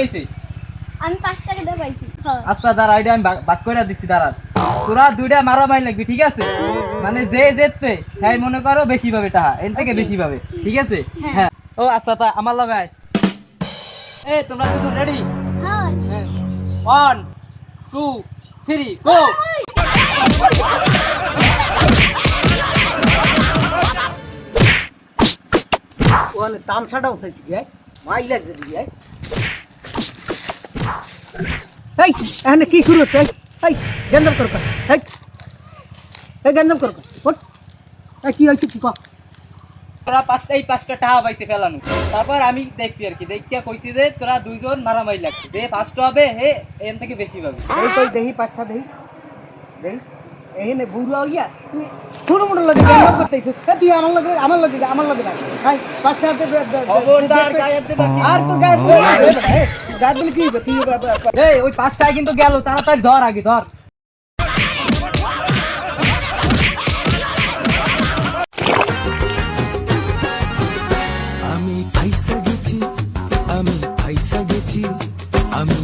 হইছে? আমি 5 টাকা দিয়ে পাইছি। আচ্ছা দাঁড়া, এটা আমি ভাগ করে দিচ্ছি, দাঁড়া। তোরা দুইটা মারামারি লাগবি, ঠিক আছে? মানে যে জিতবে হ্যাঁ মনে করো বেশি পাবে টাকা, এর থেকে বেশি পাবে, ঠিক আছে? হ্যাঁ। ও আচ্ছা, তা আমার লাগায় তোমরা দুজন রেডি? হ্যাঁ। 1 2 3 গো। ওখানে তামসাটাও চাইছি মাই লাগছে দিদি এই এখানে কি শুরু হচ্ছে এই গেন্দাম কর এই গেন্দাম কর কি হয়েছে কি কর তোরা পাঁচটা টাকা পাইছে ফেলানো। তারপর আমি দেখছি আর কি, দেখিয়া কইছি যে তোরা দুইজন মারামারি লাগছে, যে ফার্স্ট হবে হে এর থেকে বেশি পাবে। এই তো দেহি পাঁচটা দেহি দেহি এখানে বুড়া হইয়া তুই ছোট মোটো লাগে গেন্দাম করতেছিস তুই আমার লাগে না ভাই পাঁচটা খবরদার গায়ে দেবা কি? আর তোর গায়ে দিলে কি হবে তুই এই ওই পাঁচটায় কিন্তু গেল, তাড়াতাড়ি ধর, আগে ধর। আমি ফাইসা গেছি আমি